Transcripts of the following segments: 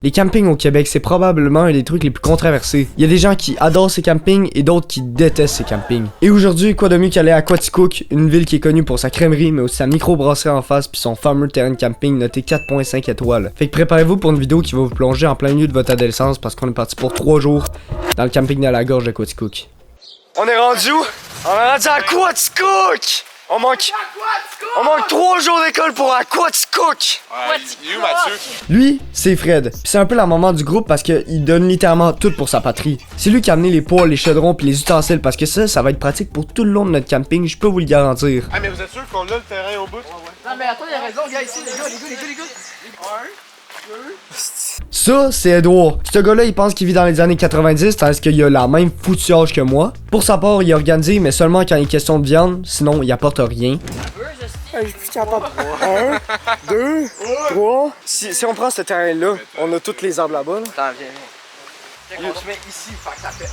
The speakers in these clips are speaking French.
Les campings au Québec, c'est probablement un des trucs les plus controversés. Il y a des gens qui adorent ces campings et d'autres qui détestent ces campings. Et aujourd'hui, quoi de mieux qu'aller à Quaticook, une ville qui est connue pour sa crèmerie, mais aussi sa microbrasserie en face, puis son fameux terrain de camping noté 4.5 étoiles. Fait que préparez-vous pour une vidéo qui va vous plonger en plein milieu de votre adolescence parce qu'on est parti pour 3 jours dans le camping de la gorge de Quaticook. On est rendu où? On est rendu à Quaticook! On manque 3 jours d'école pour Quaticook! Lui, c'est Fred. Pis c'est un peu la maman du groupe parce qu'il donne littéralement tout pour sa patrie. C'est lui qui a amené les poêles, les chaudrons puis les ustensiles parce que ça va être pratique pour tout le long de notre camping, je peux vous le garantir. Ah mais vous êtes sûr qu'on a le terrain au bout? Non mais attends, il a raison, gars, ici, les gars. Ça, c'est Edouard. Ce gars-là, il pense qu'il vit dans les années 90, tandis qu'il a la même foutue âge que moi. Pour sa part, il est organisé, mais seulement quand il est question de viande, sinon il apporte rien. 1, 2, 3. Si on prend ce terrain-là, on a toutes les arbres là-bas. Attends, viens. On se met ici, fait que ça fait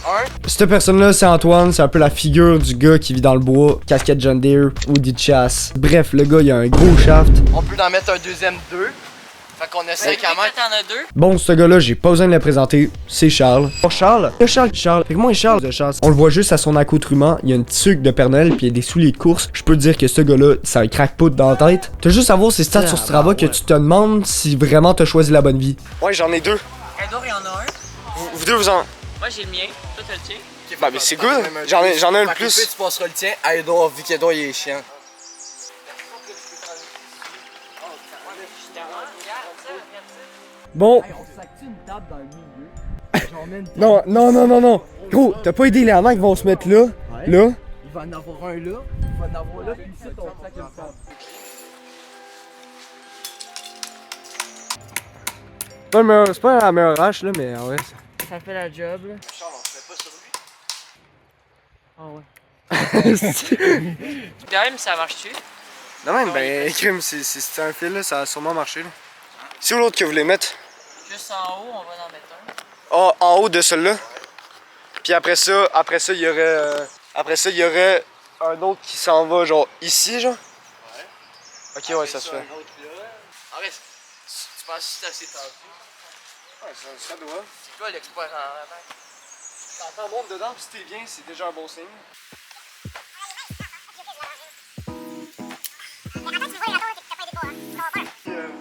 1. Cette personne-là, c'est Antoine, c'est un peu la figure du gars qui vit dans le bois, casquette John Deere, Woody de chasse. Bref, le gars, il a un gros shaft. On peut en mettre un deuxième 2. Fait qu'on a 5 à mettre. T'en as 2. Bon, ce gars-là, j'ai pas besoin de le présenter, c'est Charles. Oh, Charles? Charles. Fait que moi et Charles de chasse, on le voit juste à son accoutrement, il y a une tuque de Père Noël puis il y a des souliers de course. Je peux te dire que ce gars-là, ça a craque-pout dans la tête. T'as juste à voir ses stats sur Strava que tu te demandes si vraiment t'as choisi la bonne vie. Ouais, j'en ai 2. Edouard, il y en a un. Vous deux, vous en... Moi j'ai le mien, toi t'as le tien. Bah mais c'est good, j'en ai un de plus. Tu passeras le tien à Edouard, vu qu'Edouard il est chiant. Bon. On sac-tu une table dans le milieu? Non. Gros, t'as pas aidé les amants qui vont se mettre là, là. Il va en avoir un là, il va en avoir là, puis ici, on sac une table. C'est pas la meilleure hache là, mais ouais. Ça fait la job là. Charles, on se met pas sur lui. Ah ouais. Quand même ça marche-tu? Non même, ben, crime, c'est un fil là, ça a sûrement marché là. C'est où l'autre que vous voulez mettre? Juste en haut, on va en mettre un. Ah, en haut de celui-là. Puis après ça, il y aurait un autre qui s'en va genre ici, genre. Ouais. Ok, ouais, ça se fait. Arrête, tu penses que c'est assez tendu? Ouais, ça doit. C'est quoi l'expert en avant? T'entends monte dedans, pis si t'es bien, c'est déjà un bon signe.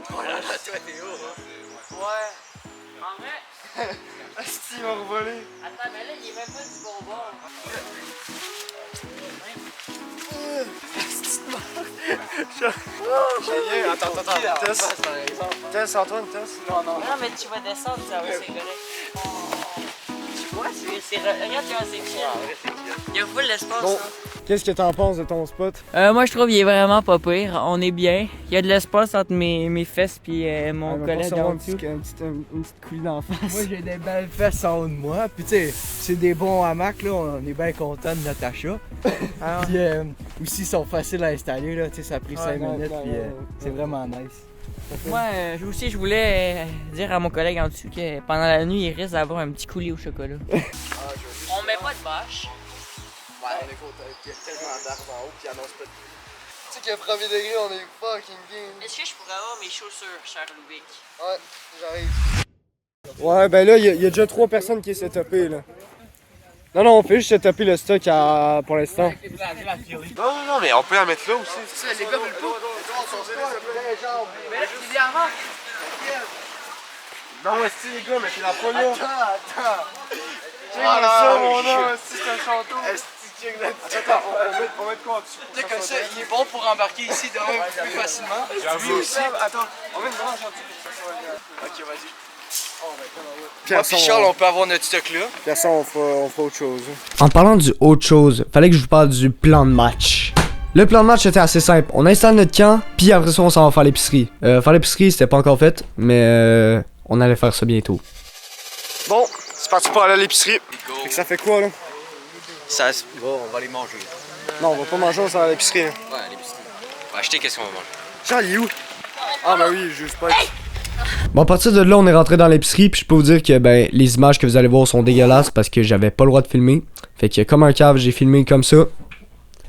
Voilà, toi t'es haut, hein? Ouais. En vrai. Asti, il va revoler. Attends, mais là il est même pas du bon bord. Attends, test, Antoine, test. Non mais tu vas descendre, ça va, c'est correct. Tu vois, regarde comment c'est chill. Il y a full l'espace. Bon. Hein. Qu'est-ce que t'en penses de ton spot? Moi je trouve qu'il est vraiment pas pire, on est bien. Il y a de l'espace entre mes fesses puis mon collègue en dessous. Une petite couille d'en face. Moi j'ai des belles fesses en haut de moi, puis tu sais, c'est des bons hamacs là, on est bien content de notre achat. Puis aussi ils sont faciles à installer là, tu sais, ça a pris 5 minutes puis c'est vraiment nice. Moi aussi je voulais dire à mon collègue en dessous que pendant la nuit il risque d'avoir un petit coulis au chocolat. On met pas de bâche. Ouais, on est content, il y a tellement d'arbres en haut qui annoncent pas de pluie. Tu sais qu'à premier degré, on est fucking game. Est-ce que je pourrais avoir mes chaussures, cher Lubic? Ouais, j'arrive. Ouais, ben là, il y a déjà 3 personnes qui est setupé là. Non, on fait juste setuper le stock pour l'instant. Non, mais on peut la mettre là aussi. Ça, les gars veulent pas. Mais là, tu dis avant. Non, mais si les gars, mettez la pas là. Attends. Check ça, mon homme, si c'est un château. Attends, on va mettre quoi en dessous? Tu sais, comme ça, il est bon pour embarquer ici demain plus facilement. Lui aussi. Attends, on met une branche en dessous pour que ça soit bien. Ok, vas-y. Puis Moi pis Charles, on peut avoir notre stock là. Puis ça, on fera autre chose. En parlant du autre chose, fallait que je vous parle du plan de match. Le plan de match était assez simple. On installe notre camp, puis après ça, on s'en va faire l'épicerie. Faire l'épicerie, c'était pas encore fait, mais on allait faire ça bientôt. Bon, c'est parti pour aller à l'épicerie. Fait que ça fait quoi, là? Ça, bon, on va les manger. Non, on va pas manger, on s'en va à l'épicerie. Ouais, l'épicerie. On va acheter qu'est-ce qu'on va manger. Charles, il est où? Ah, ben oui, je juge pas. Bon, à partir de là, on est rentré dans l'épicerie, puis je peux vous dire que ben les images que vous allez voir sont dégueulasses parce que j'avais pas le droit de filmer. Fait que comme un cave, j'ai filmé comme ça.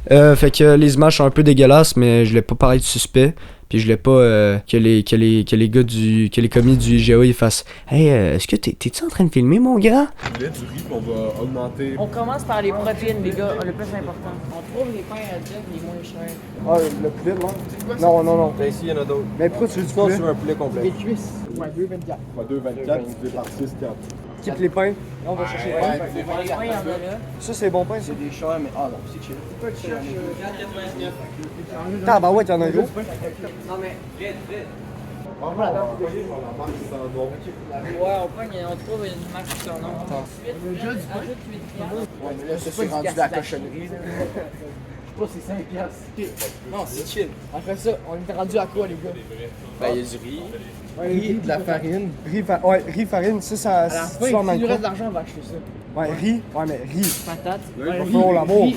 Fait que les images sont un peu dégueulasses, mais je l'ai pas pareil de suspect. Puis je voulais pas que les gars que les commis du IGA ils fassent hey, est-ce que t'es-tu en train de filmer mon gars? Le lait du riz qu'on va augmenter. On commence par les protéines, les gars, le plus important. On trouve les pains à dire les moins chers. Ah, le poulet, non? Non, non, non. Ben ici, il y en a d'autres. Mais pourquoi tu veux du Sinon, poulet? sur un poulet complet. Les cuisses. Ouais, 2,24. 2,24 divisé par 6, 4. Quitte les pains. On va chercher les pains. Les pains, il y en a là. Ça, c'est bon pain, ça. C'est des chers, mais. Ah non, c'est chill. Ah, bah ouais, t'en as un gros. Non, mais. Ouais, on trouve une marque sur son nom. Ajoute 8 piastres. Ouais, mais là, ça, c'est rendu de la cochonnerie. Je sais pas, c'est 5 piastres. Non, c'est chill. Après ça, on est rendu à quoi, les gars? Ben, il y a du riz. Riz, de la farine. Riz, farine, ça, À la fin, si nous reste de l'argent, on va acheter ça. Ouais, riz. Ouais, mais riz. Patate. Ouais, faut l'amour.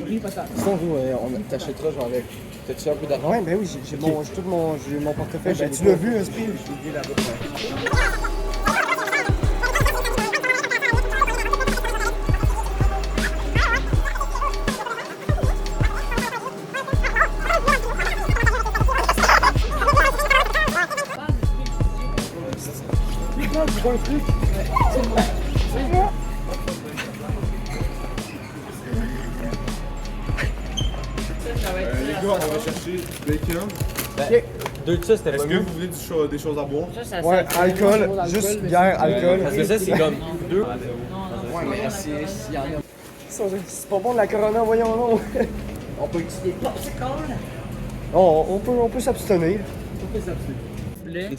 Riz, patate. Sinon, on t'achètera genre avec. T'as-tu un peu d'argent? Ouais, ben oui, j'ai mon portefeuille. Ben, tu l'as vu, Esprit? Les gars, on va chercher du bacon. Deux de ça, c'était Est-ce pas que mieux. vous voulez des choses à boire? Ça, Ouais, alcool, juste bière, alcool. Parce que ça, c'est comme deux. Ouais, mais s'il y en a. C'est pas bon de la Corona, voyons, non. On peut utiliser. On peut s'abstenir. Lait.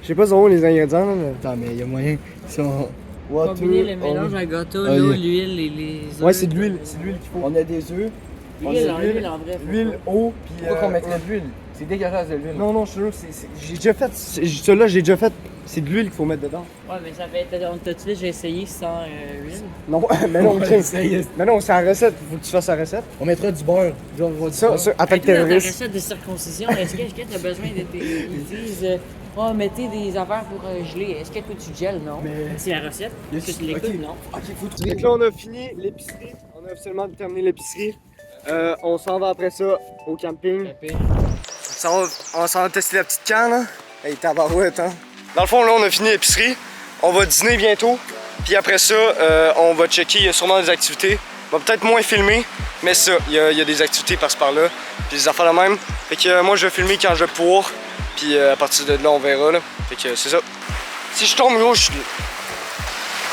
Je sais pas sont où les ingrédients, là, mais... Attends, mais il y a moyen. Si on. Combiner le mélange à gâteau, l'eau, l'huile et les œufs. Ouais, c'est de l'huile qu'il faut. On a des œufs. L'huile en vrai. L'huile, eau, puis... Pourquoi qu'on mettrait de l'huile? C'est dégueulasse de l'huile. Non, non, je te jure, j'ai déjà fait... Celui-là, j'ai déjà fait... C'est de l'huile qu'il faut mettre dedans. Ouais, mais ça fait. T'as-tu déjà essayé sans huile? Non, mais non, Ouais, ça y est. mais non, c'est la recette. Faut que tu fasses la recette. On mettra du beurre. Genre, on va dire Ça, attaque Dans ta terroriste. recette de circoncision, est-ce que t'as besoin de tes. Ils disent. Oh, mettez des affaires pour geler. Est-ce que toi tu gèles? Non. Mais- C'est la recette. Est-ce que tu l'écoutes? Non. Ok, faut tout. Donc là, on a fini l'épicerie. On a officiellement terminé l'épicerie. On s'en va après ça au camping. On s'en va tester la petite canne, hein? Hey, tabarouette, hein? Dans le fond, là, on a fini l'épicerie. On va dîner bientôt. Puis après ça, on va checker. Il y a sûrement des activités. On va peut-être moins filmer, mais ça, il y a des activités par-ci par-là. Puis des affaires de même. Fait que moi, je vais filmer quand je vais pouvoir. Puis à partir de là, on verra, là. Fait que c'est ça. Si je tombe, gros, je suis...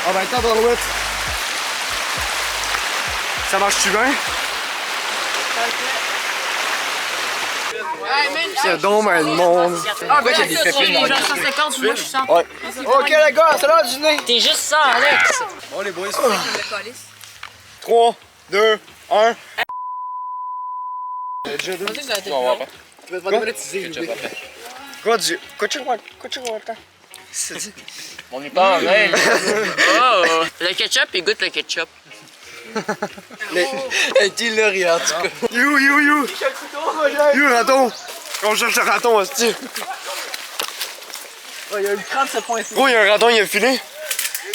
Ah ben, tabarouette. Ça marche-tu bien? C'est donc ben le monde. Ah, ben, il y a des pépines. Genre 150, moi je suis 100. Ouais. Ok, les gars, c'est l'heure du dîner. T'es juste ça, Alex. Bon, les boys. 3, 2, 1. Tu vas te demander de teaser. Quoi du... Quoi tu vois? C'est dit. On n'est pas en règle. Oh! Le ketchup, il goûte le ketchup. Elle dit le rire, en tout cas. You! Raton! On cherche le raton, hostie. Il y a une 37.6. Gros, il y a un raton, il a filé.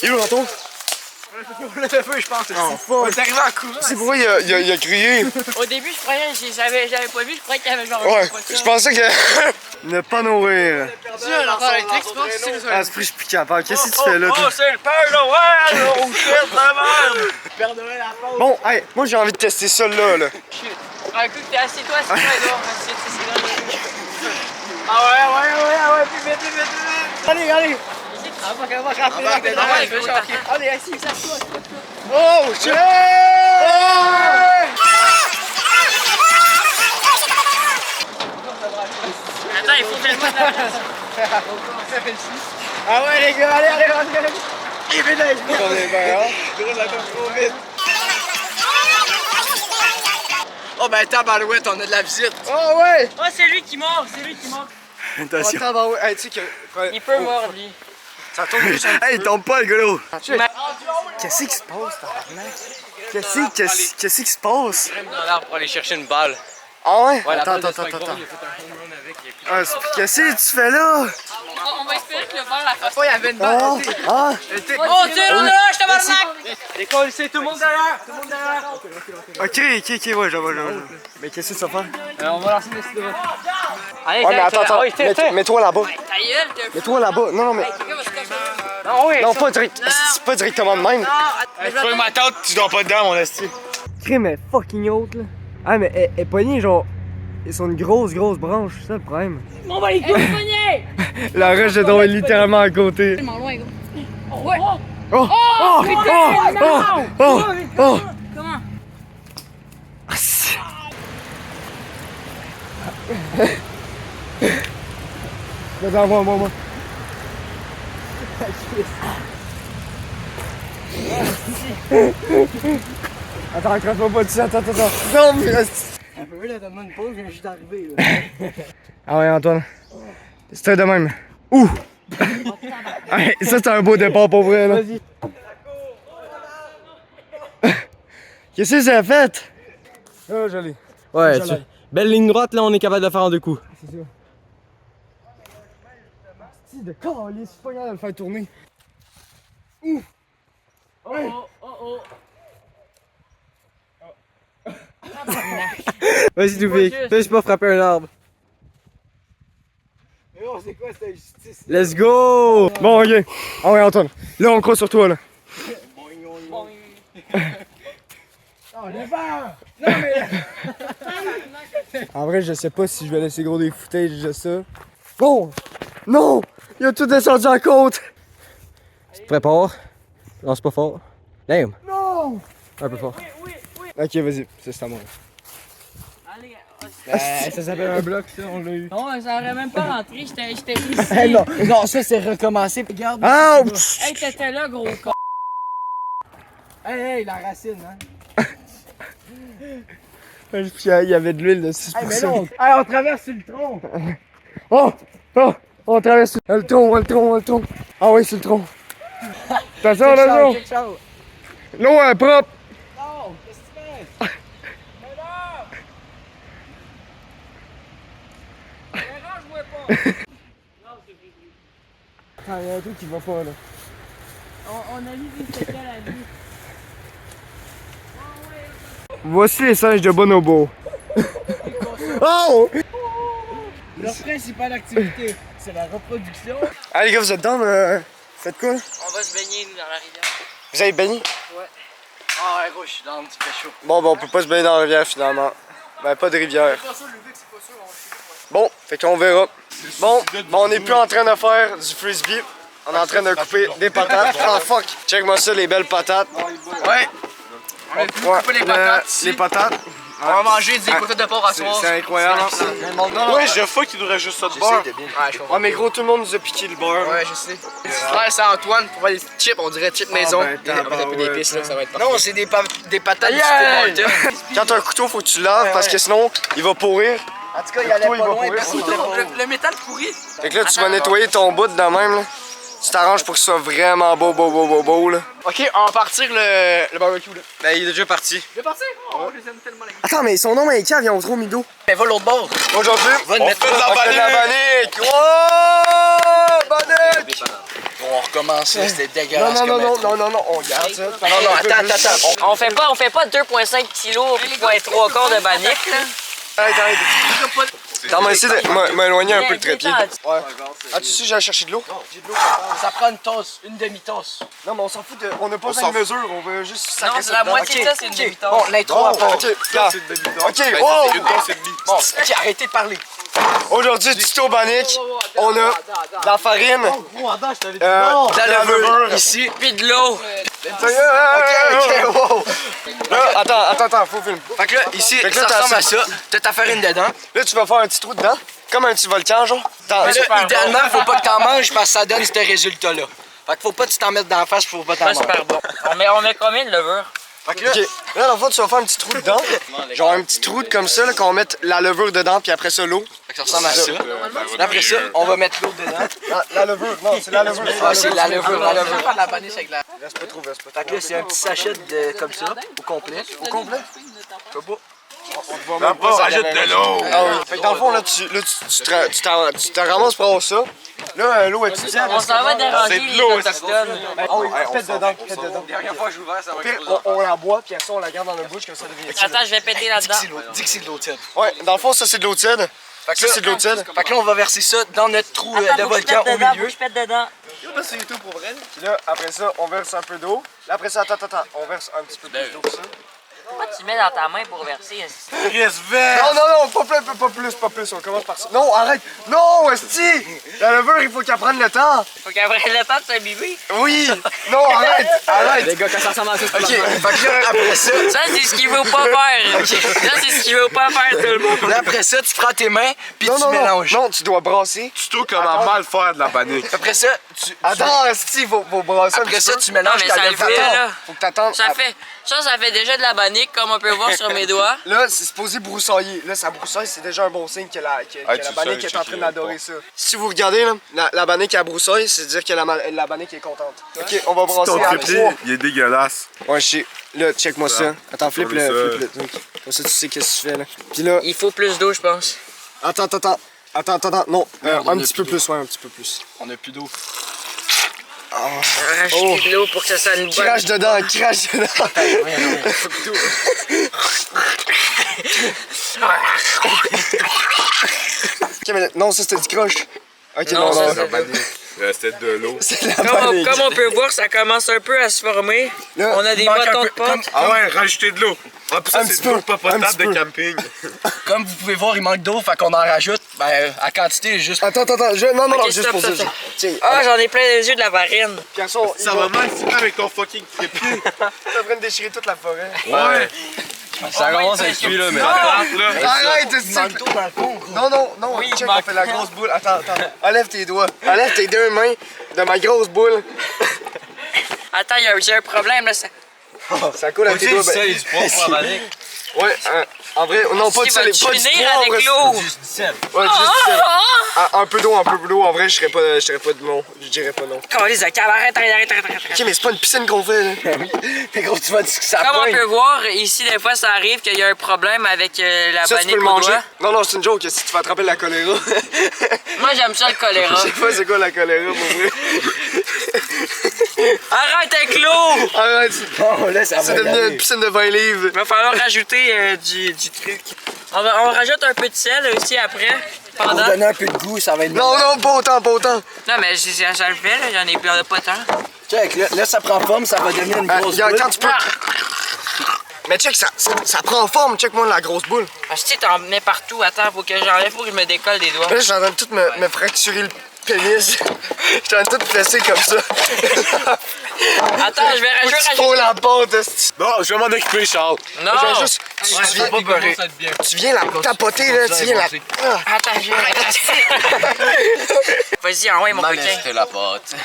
You, raton? Le feu, je pense. On est arrivé en courant. C'est pourquoi il a crié. Au début, je croyais, j'avais pas vu, je croyais qu'il y avait genre. Ouais, je pensais que... Ne pas nourrir. Tu as l'enfant électrique, tu penses que c'est Ah, ce prix, je suis plus capable. Qu'est-ce que tu fais là? toi? c'est le Père Noël! Oh shit, vraiment! Père Noël à la pause. Bon, hey, moi j'ai envie de tester ça là. Un coup que t'es assis, toi, c'est toi, Edouard. Ah ouais, plus vite. Allez. Allez, assis, ça toi. Oh, shit! Attends, il faut tellement de la place. Ah ouais, les gars, allez. Il fait de la vie. On est bien, hein? Gros, ça fait trop vite. Oh ben tabarouette, on a de la visite. Oh ouais! Oh, c'est lui qui mord. Attention. Hey, tu sais que... Il peut mordre, lui. Ça tombe juste un Hey, il tombe pas, le gars là! Qu'est-ce qui se passe, tabarnak? Qu'est-ce qui se passe? Dans l'arbre pour aller chercher une balle. Ah ouais? Ouais, la Attends. balle de Spike Ball, il a fait un home run avec. Ah, qu'est-ce que tu fais là? On va espérer avec le verre, la face. Oh, il y avait une balle. Oh, tire là, je te barnaque! École, c'est tout le monde derrière. Tout le monde derrière. Ok, ouais, je vois. Mais qu'est-ce que tu vas faire? On va lancer des stylos. Allez, Ouais, mais attends. Mets-toi là-bas. Ta gueule, t'es Mets-toi là-bas. Non, mais. Non, pas directement de même. Je fais ma tante, tu dors pas dedans, mon esti. Crime est fucking haute là. Ah, mais elle est poignée, genre. Ils sont une grosse branche, c'est ça le problème. Mon va les coups, pogné! La roche est donc littéralement à côté. Tellement loin, gros. Ouais! Oh! Comment? Attends, moi. Attends, accroche-moi pas dessus, attends. Non, mais... Un peu là, donne-moi une pause, je viens juste d'arriver là. Ah ouais, Antoine. C'était de même. Ouh! Ouais, ça, c'est un beau départ pour vrai, là. Vas-y. Qu'est-ce que ça a fait? Oh, joli. Ouais, Joli. belle ligne droite, là, on est capable de le faire en 2 coups. C'est ça. Si, de calice, je suis pas capable de le faire tourner. Ouh! Ouais. Vas-y, Doubé, fais juste pas frapper un arbre. Mais non, c'est quoi cette justice? Let's go! Bon, ok. Ah ouais, Antoine. Là, on croit sur toi, là. En vrai, je sais pas si je vais laisser gros des footages de ça. Bon! Non! Il a tout descendu en côte! Tu te prépares. Lance pas fort. Damn! Non! Un peu fort. Ok, vas-y, c'est à moi. Allez, Ça s'appelle un bloc, ça, on l'a eu. non, ça aurait même pas rentré, j'étais ici. Hey, non, ça c'est recommencé. Regarde. Ah! Hey, t'étais là, gros con. Hey, la racine, hein. Il y avait de l'huile dessus. Hey, mais non! Hey, on traverse sur le tronc! Oh! On traverse le tronc. Ah oui, c'est le tronc. Attention! L'eau est propre! Non! Qu'est-ce que tu fais? Ah, il y a un truc qui va pas, là. On a vu c'était la vie. Voici les singes de Bonobo. Oh! Leur principale activité, c'est la reproduction. Allez, les gars, vous êtes down? Faites quoi? On va se baigner, nous, dans la rivière. Vous avez baigné? Ah ouais, gros, je suis dans un petit peu chaud. Bon, on peut pas se baigner dans la rivière finalement. Ben, pas de rivière. Bon, fait qu'on verra. Bon, on est plus en train de faire du frisbee. On est en train de couper des patates. Ah fuck! Check-moi ça, les belles patates. Ouais. On a coupé les patates ici. Les patates. On va manger des côtés de porc à soir. C'est incroyable. Ouais, je fuck, il devrait juste ça de beurre. Ouais, je comprends. Ouais, mais gros, tout le monde nous a piqué le beurre. Ouais, je sais. Frère, c'est Antoine pour faire des chips, on dirait chips maison. ben, On va taper des tabarouette. épices là, ça va être parfait. Non, c'est des patates du Yeah! Tim Hortons. Quand t'as un couteau, faut que tu laves parce que sinon, il va pourrir. En tout cas, il allait pas il va loin. pourrir. Le métal pourri. Fait que là, tu vas nettoyer ton bout de même, là. Tu t'arranges pour que ce soit vraiment beau, là. Ok, on va partir le barbecue là. Ben, il est déjà parti. Je vais partir? Oh, je les aime tellement les gars. Attends, mais son nom est cave, ils ont trop mido. Mais va l'autre bord. Aujourd'hui, Va le mettre fait de la on fait de la bannique. bannique. Oh! Bannique! On va recommencer, c'était dégueulasse. Non, on garde ça. Non, attends. On fait pas 2,5 kilos pour être 3 quarts de bannique, là. Arrête. Attends, moi, essayer de m'éloigner un peu le trépied. Ouais. Ouais. Ah, tu sais, j'allais chercher de l'eau? Ça prend une tasse, une demi-tasse. Non, mais on s'en fout de. On n'a pas besoin de mesure, on veut juste Non, sacrer c'est ça la dedans. moitié de Ok. ça, c'est une demi-tasse. Bon, l'intro à part. Ok, regarde. Ok, Ben, wow! c'est une tasse et demie. Bon, ok, arrêtez de parler. Aujourd'hui, du tuto bannique, on a de la farine, De la levure ici. Puis de l'eau. Ok, wow! Là, attends, faut filmer. Fait que là, ici, Fait que là, ça t'as ressemble à ça. ça. T'as ta farine dedans. Là, tu vas faire un petit trou dedans, comme un petit volcan, genre. Attends, Mais super là, idéalement, bon. faut pas que t'en manges parce que ça donne ce résultat-là. Fait que faut pas que tu t'en mettes dans la face, faut pas t'en Pas manger. super bon. On met combien de levure? Fait que là, ok. Là, dans le fond, tu vas faire un petit trou dedans. Genre un petit trou comme ça, là, qu'on mette la levure dedans, puis après ça, l'eau. fait que ça ressemble à ça. Après ça, on va mettre l'eau dedans. La levure, non, c'est la levure. Ah, c'est la levure, la levure. Reste pas trop, reste pas trop. Fait que là, c'est un petit sachet de, comme ça, au complet. Au complet? Je sais pas. Là, pas, rajoute de l'eau. Ah oui. Fait que dans le fond, là, tu te ramasses pour avoir ça. Là, l'eau est utilisable. On s'en va déranger C'est de les l'eau, autochtones. Ah oui, pète dedans, pète dedans. Dernière fois que j'ai ouvert, ça va Pire, être on la boit, puis après ça, on la garde dans notre bouche, comme ça devient tiède. Attends, je vais péter là-dedans. Dis que c'est de l'eau tiède. Ouais, dans le fond, ça c'est de l'eau tiède. Ça c'est de l'eau tiède. Fait que là, on va verser ça dans notre trou de Attends, faut que je volcan pète au dedans, faut milieu. que je pète dedans. C'est tout pour vrai. Puis là, après ça, on verse un peu d'eau. Là, après ça, attends, on verse un petit peu plus d'eau que ça. Pourquoi tu mets dans ta main pour verser? Non, pas plus, on commence par ça. Non, arrête! Non, esti! La levure, il faut qu'elle prenne le temps! Faut qu'elle prenne le temps de s'imbiber. Oui! Non, arrête! Les gars, quand ça ressemble à ça, c'est Ok, fait que là, après ça, Ça, c'est ce qu'il faut pas faire. Ça, c'est ce qu'il faut pas faire, tout le monde. là, après ça, tu prends tes mains, puis Non, tu non, mélanges. non, tu dois brasser. Tuto comment mal faire de la panique. Après ça, tu... Attends, esti, faut brasser un Après petit ça, peu. tu mélanges Non, mais ta ça le levure. fait, là. Faut que t'attendes. Ça fait déjà de la bannique, comme on peut voir sur mes doigts. Là, c'est supposé broussailler. Là, ça broussaille, c'est déjà un bon signe que la bannique est en train d'adorer ça. Si vous regardez, là, la bannique à broussaille, c'est-à-dire que la bannique est contente. Ok, on va brasser à 3. il est dégueulasse. Ouais, je sais. Là, check-moi ça. Attends, flip-le. Comme ça, tu sais qu'est-ce que tu fais, là. Puis là, Il faut plus d'eau, je pense. attends. Non, un petit peu plus, ouais, un petit peu plus. On a plus d'eau. Rajouter de l'eau pour que ça soit une bonne... Crache dedans. Ok, mais non, ça c'était du croche. Ok, Non, non, ça, non. c'est- Il restait de l'eau. C'est la Comme bannique. on peut voir, ça commence un peu à se former. Là, On a des il manque bâtons un de peu- pâte. Ah ouais, rajouter de l'eau. Ah, puis ça, Un c'est petit de l'eau peu, pas un potable petit de peu. camping. Comme vous pouvez voir, il manque d'eau, fait qu'on en rajoute. Ben, à quantité, juste... Attends, non, Ok, juste stop, pour ça. stop. Tiens, Ah, j'en ai plein les yeux de la farine. Pierson, Ça va mal finir avec ton fucking trépied. T'es en train de déchirer toute la forêt. Ouais. Ça commence à cuire, là, mais... Arrête, Il manque d'eau dans le fond, gros. Non, Oui, check, il on fait la grosse boule. Attends. Enlève tes doigts. Enlève tes deux mains de ma grosse boule. Attends, j'ai un problème là. Ça... Ça coule à tes doigts. il y a du poivre pour la bannique. Ouais, en vrai, non, pas de sel, vas-tu pas du finir poivre. avec l'eau? Juste du sel. Ouais, juste du sel. Ah, un peu d'eau. En vrai, je serais pas de non. Je dirais pas non. Calisse de câble, arrête. Ok, mais c'est pas une piscine qu'on fait, là. Mais gros, tu vas dire que ça Comme on pogne. peut voir, ici, des fois, ça arrive qu'il y a un problème avec la Ça, tu bannique peux le au manger. doigt. Non, c'est une joke. Si tu vas attraper la choléra. Moi, j'aime ça le choléra. Je sais pas c'est quoi la choléra, pour vrai. Arrête avec l'eau! Arrête. Bon, là, ça C'est va y devenu aller. une piscine de 20 livres. Il va falloir rajouter du truc. On rajoute un peu de sel aussi après. Pour Pendant. donner un peu de goût, ça va être Non, pas autant. Non, mais ça le fait, là. J'en ai pas tant. Check, là, ça prend forme, ça va devenir une grosse Regarde, boule. quand tu peux. Mais check, ça prend forme. Check-moi la grosse boule. Parce que tu t'en mets partout. Attends, faut que j'enlève, faut que je me décolle des doigts. Là, je suis en train de tout me fracturer le pénis. Je suis en train de tout fesser comme ça. Attends, je vais Faut que tu rajouter. fous la pâte, esti. Non, je vais m'en occuper, Charles. Non! Je viens juste. Tu viens la tapoter, là. Tu viens la. Ah, Attends, je vais. Vas-y, envoie mon coquin. la pâte.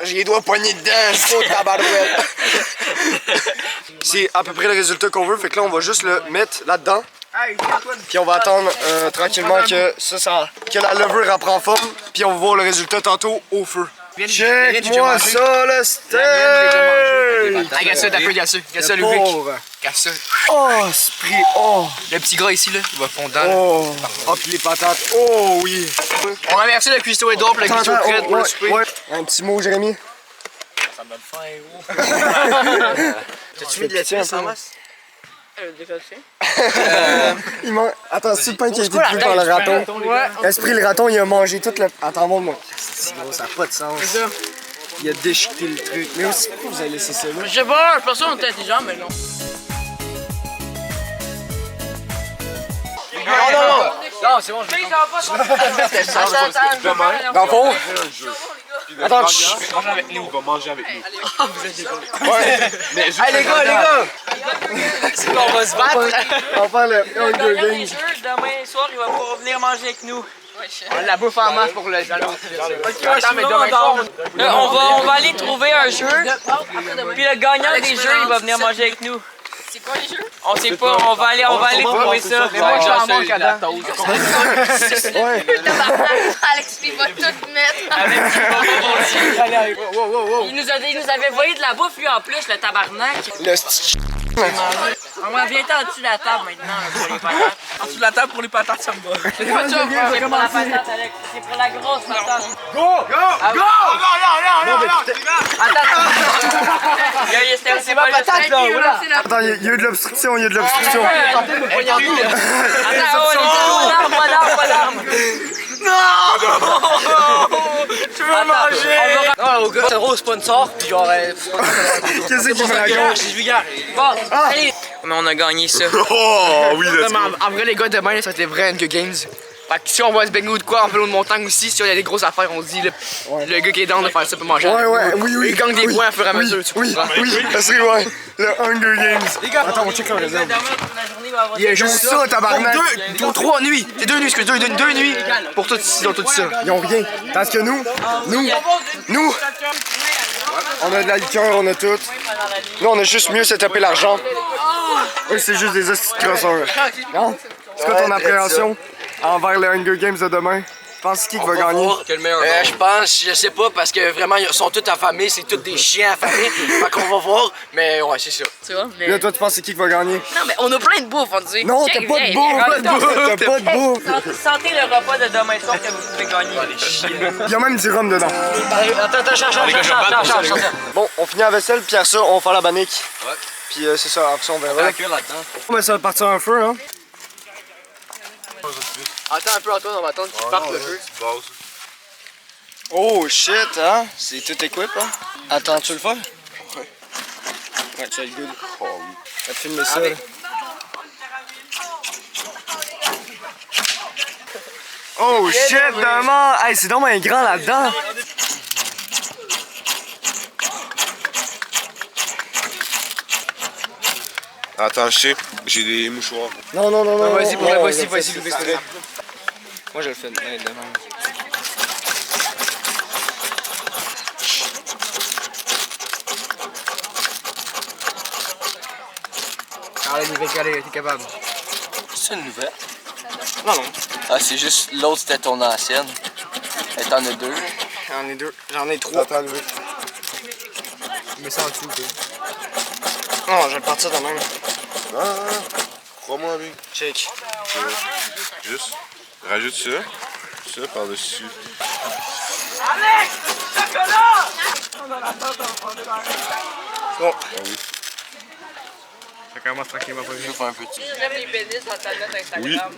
j'ai les doigts poignés dedans. C'est trop tabarouette. C'est à peu près le résultat qu'on veut. Fait que là, on va juste le mettre là-dedans. Puis on va attendre tranquillement que la levure en prend forme. Puis on va voir le résultat tantôt au feu. Check-moi ça, le steak! Regarde ça, t'as peu, regarde ça, le pauvre. Regarde ça. Oh, esprit, oh, Le petit gras ici, là, il va fondre dans. oh. Oh, puis les patates, oh oui. On a versé le cuistot et d'or pour le cuistot prêt pour le souper. ouais. Un petit mot, Jérémy. Ça me donne faim, gros. T'as-tu mis de la tuile sans masse? Il manque. Attends, c'est le pain qui a été pris par le raton. Esprit, le raton, il a mangé toute la. Attends, montre-moi. C'est gros, ça n'a pas de sens. Il a déchiqueté le truc. Mais aussi, pourquoi vous avez laissé ça là? Je sais pas, je pense qu'on est intelligent, mais non. Non, c'est bon, je vais Dans le fond? Attends, chut. Mange avec nous, on va manger avec nous. Hey les gars! On va se battre. On va faire le Le Hunger gagnant des Games. jeux, demain soir, il va pouvoir venir manger avec nous. La bouffe en masse pour le jaloux. Attends, mais demain soir, on va aller trouver un jeu. Puis le gagnant des jeux, il va venir manger avec nous. C'est quoi les jeux? On sait pas, on va aller trouver ça. Mais moi, je t'en manque à date. Alex, il va tout mettre. Il nous avait volé de la bouffe, lui, en plus, le tabarnak. Le On va viens en dessous de la table maintenant là, pour les patates. En dessous de la table pour les patates, ça me va. C'est pour la patate, Alex. C'est pour la grosse patate. Go! Go! Non, attends! C'est ma patate là, voilà. Attends, il y a eu de l'obstruction, il y a de l'obstruction. Attends, pas d'arme. Tu veux manger? Non, au gars, c'est un gros sponsor, puis genre. Qu'est-ce qui me raconte? C'est vulgaire. Bon, allez. Mais on a gagné ça. Oh oui, let's go. En vrai, les gars, demain, ça va être les vrais Hunger Games. Fait que si on va se baigner ou de quoi, en vélo de montagne aussi, si on a des grosses affaires, on se dit le gars qui est down de faire ça peut manger. Oui. Il gagne des points à fur et à mesure. Oui, ça serait ouais. Le Hunger Games. Les gars, Attends, on check le réserve. Demain, la journée va avoir. Il y a juste ça, tabarnak. Pour 3 nuits. C'est 2 nuits, excuse, 2 nuits. Pour tout ici, dans tout ça. Ils ont rien. Parce que nous, on a de la liqueur, on a tout. Nous, on a juste mieux se taper l'argent. Eux, c'est juste des hosties de crosseurs. Non? C'est quoi ton appréhension envers le Hunger Games de demain? Penses qui va gagner? Je pense, je sais pas, parce que vraiment, ils sont tous affamés, c'est tous des chiens affamés. Fait qu'on va voir, mais ouais, c'est ça. Tu vois? Là, toi, tu penses c'est qui va gagner? Non, mais on a plein de bouffe, on dit. Non, t'as pas de bouffe! T'as pas de bouffe! Sentez le repas de demain soir que vous pouvez gagner. Il y a même du rhum dedans. Attends, charge. Bon, on finit la vaisselle, puis après ça, on va faire la bannique. Ouais. Puis c'est ça, après ça, on verra. Mais ça va partir un feu, hein? Attends un peu, Antoine, on va attendre qu'il parte le feu. Oh shit, hein? C'est tout équipé, hein? Attends, tu veux le faire? Ouais. Ouais, tu as le good. Oh oui. On va te filmer ça, là. Oh shit, vraiment! Hey, c'est donc un grand là-dedans! Attends, je sais, j'ai des mouchoirs. Non. Vas-y, vas-y. Moi, je le fais demain. Ah, la nouvelle galère, t'es capable. C'est une nouvelle? Non. Ah, c'est juste l'autre, c'était ton ancienne. Et t'en as deux. J'en ai deux. J'en ai trois. Attends, oui. Mets ça en dessous, toi. Non, je vais le partir de même. Non. Crois-moi, lui. Check. Juste, rajoute ça par-dessus. Bon. Ah oui. Ça commence tranquillement pas bien. Je fais un petit. J'aime les pénis dans ta note Instagram.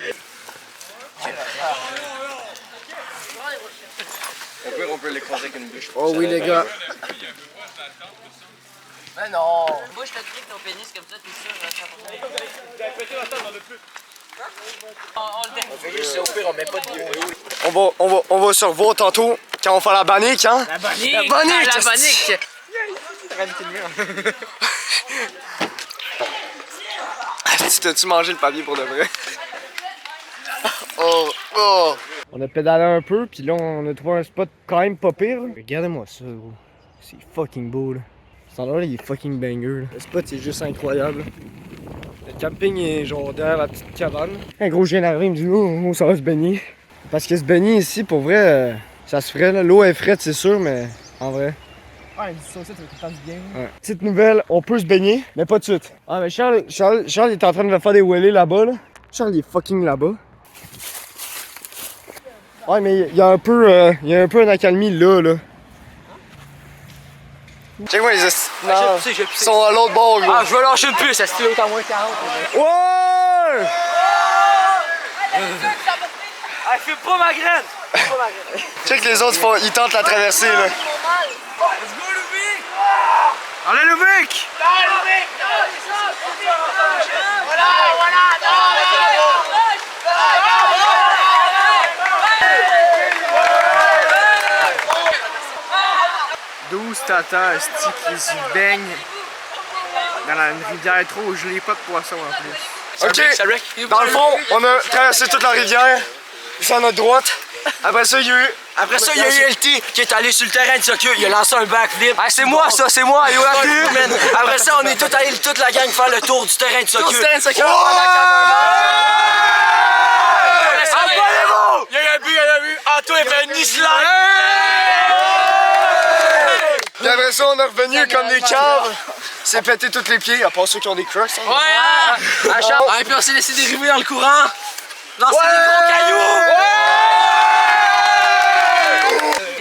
Oui. On peut l'écraser avec une bûche. Oh oui, les gars. Mais non! Bouge le truc, ton pénis comme ça, t'es sûr, on le défait. Juste, au pire, on met pas de bio. On va se revoir tantôt quand on fait la bannique, hein? La bannique! La bannique! La bannique! T'as-tu mangé le papier pour de vrai? Oh! On a pédalé un peu, puis là, on a trouvé un spot quand même pas pire. Regardez-moi ça, gros. C'est fucking beau, là. Cet endroit-là, il est fucking banger, là. Le spot, c'est juste incroyable. Le camping est genre derrière la petite cabane. Un gros, je viens d'arriver, il me dit, oh, ça va se baigner. Parce que se baigner ici, pour vrai, ça se ferait, là. L'eau est frette, c'est sûr, mais en vrai. Ouais, ça aussi, ça fait tout le temps du bien. Ouais. Petite nouvelle, on peut se baigner, mais pas de suite. Ah, mais Charles est en train de faire des wheelies là-bas, là. Charles, il est fucking là-bas. Ouais, mais il y a un peu une accalmie là. Check-moi les non, ils sont à l'autre bord, gros. Ah, je vais lâcher une puce, ça se fait autant moins 40. Ouais! Ah, fais pas ma graine! Check les autres, ils tentent la traversée, là. Let's go, Lubic! Allez, Lubic! Tata, qui se baigne dans une rivière trop gelée, pas de poisson en plus. Ok, dans le fond, on a traversé toute la rivière, ici à notre droite. Après ça, il y a eu LT qui est allé sur le terrain de soccer, il a lancé un backflip. Ah, c'est moi ça, c'est moi, yo, man. Après ça, on est tous allés, toute la gang, faire le tour du terrain de soccer. Abonnez-vous! Il y a eu un but, Anto a fait une slide! Puis après ça, on est revenu comme des caves. C'est pété tous les pieds, à part ceux qui ont des crocs. Ouais! Et puis on s'est laissé dériver dans le courant. Lancer des gros cailloux!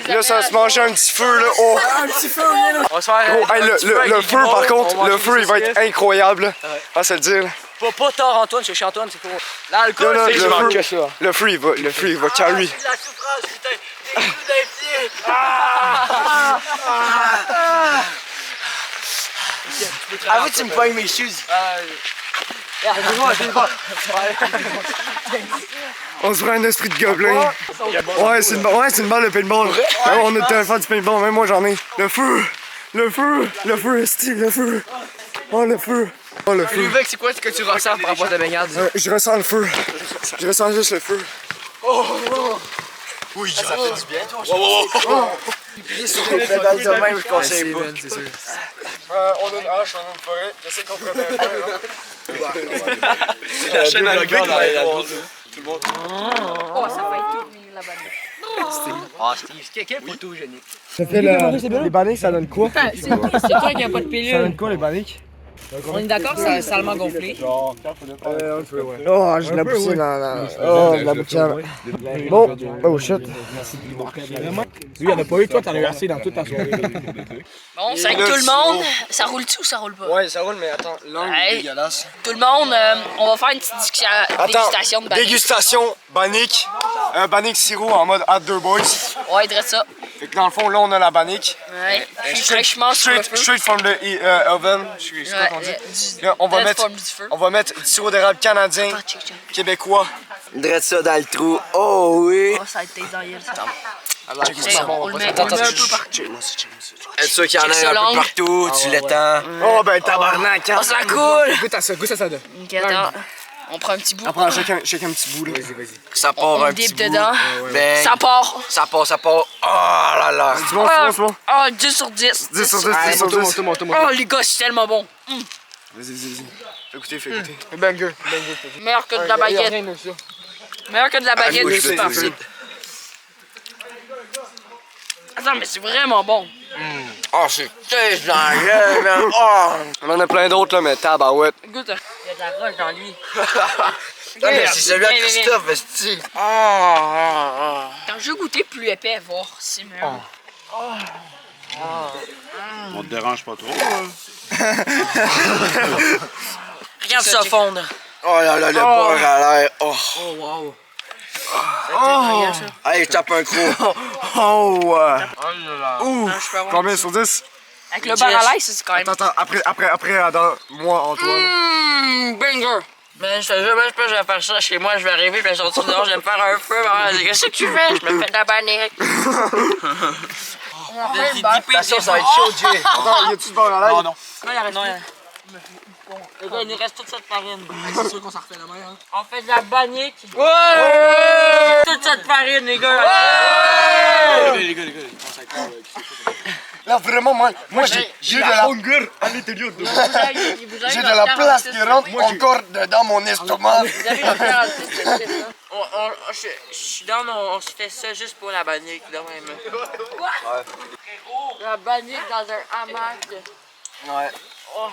Là, ça va se manger un petit feu, là. Oh. Un petit feu, viens là! On va se faire Oh, hey, le feu, par contre, le feu, il va être incroyable. On va se le dire. Pas tard, Antoine, chez Antoine, c'est cool. L'alcool, Là, c'est le manque feu, que ça. le feu, il va carry. C'est de la souffrance, putain! Des coups d'un pied! Avoue, tu me pognes mes shoes. On se prend un esprit de gobelin. Ouais, c'est une balle de paintball. Ouais, on est en train de du paintball, même moi j'en ai. Le feu, esti, le feu. Oh, le feu. Oh, le feu. Lubec, c'est quoi ce que tu ressens par rapport à ta baignade? Je ressens le feu. Je ressens juste le feu. Oui, ça fait du bien, toi. Pieds sur les pédales de même, je conseille pas. On a une hache, on a une forêt. Je sais qu'on pourrait bien faire. C'est la chaîne à la gueule, Oh, ça va être tout mignon là-bas. Ah, Steve, quel photogénique. Ça fait les banniques, ça donne quoi? C'est toi qui a pas de Ça pilule. donne quoi les banniques? On est d'accord, c'est salement gonflé. Oh, j'ai de la poussée dans oh, de la boucane. Bon, oh shit. Il y en a pas eu, toi, t'en as eu assez dans toute ta soirée. Bon, c'est avec tout le monde. Ça roule-tu ou ça roule pas? Ouais, ça roule, mais attends, l'angle est Hey. dégueulasse. Tout le monde, on va faire une petite dégustation de bannique. Dégustation, bannique. Bannique sirop en mode Hot 2 Boys. Ouais, dresse ça. Fait que dans le fond, là, on a la bannique. Ouais. Fraîchement sur le feu. Straight from the oven. Je sais pas comment on dit. Là, on va mettre du sirop d'érable canadien, québécois. Drette ça dans le trou. Oh oui! Oh, ça va être tes oreilles, ça. On le met un peu partout. Est-ce sûr qu'il y en Check ça a un long. peu partout, tu l'étends. Oh, ben tabarnak, hein. Oh, ça coule! Goûte à ça, donne. Ok, attends. On prend un petit bout. Après, chacun un petit bout, là. Ça part On un le petit dip bout. dedans. Ben, Ça part. ça part. Oh là là! C'est bon, c'est bon. Ah, 10 sur 10. 10 sur 10, 10 sur 10. Oh, les gars, c'est tellement bon. Vas-y. Fais écouter, fais écouter. Meilleur que de la baguette. Meilleur que de la baguette, oui, c'est super. Attends, mais c'est vraiment bon. Oh, c'est têche dans la gueule, man! Oh! On en a plein d'autres, là, mais tabarouette. Goûte. Il y a de la roche dans lui. Mais c'est celui à Christophe, esti! Quand je veux goûter plus épais, voir si meilleur. On te dérange pas trop. Regarde ça fondre. Oh là là, le beurre à l'air! Oh! wow. Allez, je tape un croc! Oh! Non, je peux avoir- Combien sur 10? Avec le beurre à l'ail, ça, c'est quand même. Attends, après, Adam, moi, Antoine. Banger! Mais je te jure, je pense que je vais faire ça chez moi, je vais arriver, puis je vais sortir dehors, je vais me faire un feu. Qu'est-ce que tu fais? Je me fais de la bannique. Attention, ça va être chaud, Jay! Attends, y a-tu du beurre à l'ail? Non, il reste non, les gars, il nous reste toute cette farine. C'est sûr qu'on s'en refait la main, hein. On fait de la bannique. Ouais! Toute cette farine, les gars. Les gars, Là, vraiment, moi j'ai de la hunger à l'intérieur de moi. J'ai de la place qui rentre encore dedans mon estomac. Je suis dans on se fait ça juste pour la bannique, de même. Quoi? La bannique dans un hamac. Ouais. Oh,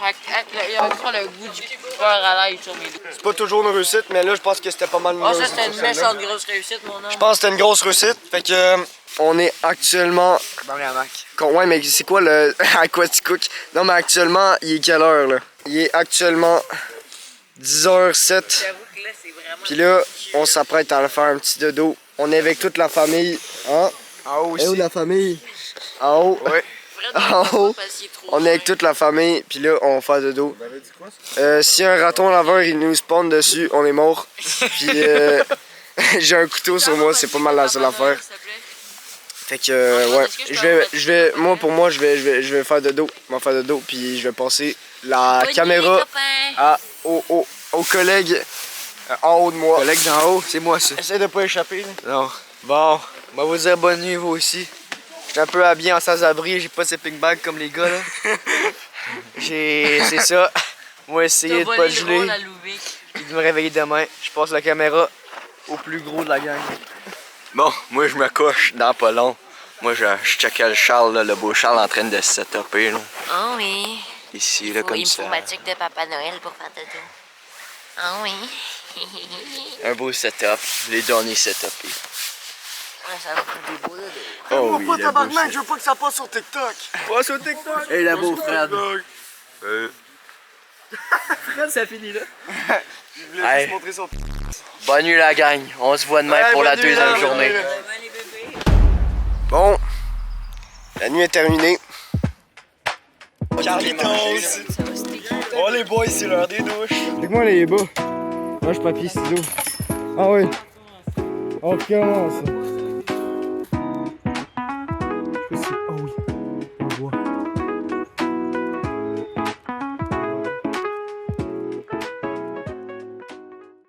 il y a encore le goût du beurre à l'ail sur mes doigts. C'est pas toujours une réussite, mais là, je pense que c'était pas mal une Oh, ça, réussite. c'était une méchante grosse réussite, mon homme. Je pense que c'était une grosse réussite. Fait que, on est actuellement. Dans les hamacs. Ouais, mais c'est quoi le. Aquaticook? Non, mais actuellement, il est quelle heure, là? Il est actuellement 10h07. J'avoue que là, c'est vraiment. Puis là, on s'apprête à aller faire un petit dodo. On est avec toute la famille. Hein? En haut Et où aussi. la famille? En haut? Ouais. En haut. On est avec toute la famille, puis là, on va faire dodo. Si un raton laveur, il nous spawn dessus, on est mort. Puis j'ai un couteau sur moi, c'est pas mal la seule affaire. Fait que, ouais, moi, je vais faire dodo. Je vais faire dodo, puis je vais passer la caméra au collègue en haut de moi. Collègue d'en haut, c'est moi ça. Essaye de pas échapper, là. Non. Bon, on va vous dire bonne nuit, vous aussi. J'étais un peu habillé en sans-abri, j'ai pas ces pink bags comme les gars là. C'est ça. Moi, essayer de pas geler et de me réveiller demain. Je passe la caméra au plus gros de la gang. Bon, moi je me couche dans pas long. Moi, je checkais le Charles, là, le beau Charles en train de se setuper. Là. Ah oui. Ici, là, comme Il me ça. faut ma tuque de Papa Noël pour faire de tout. Ah oui. Un beau setup. Les derniers setups. Ouais, ça va faire des beaux là. Oh oui, Pas le beau tabarnak, set. je veux pas que ça passe sur TikTok. Pas sur TikTok. Et le beau Fred. Fred, ça finit là. Je voulais Hey. juste montrer son Bonne nuit, la gang. On se voit demain Ouais, pour la bonne nuit, deuxième là, journée. bonne nuit. Bon, la nuit est terminée. Carlitos! Oh les boys, c'est l'heure des douches. Avec moi les bas. Moi je papier ciseaux. Ah oui. On recommence.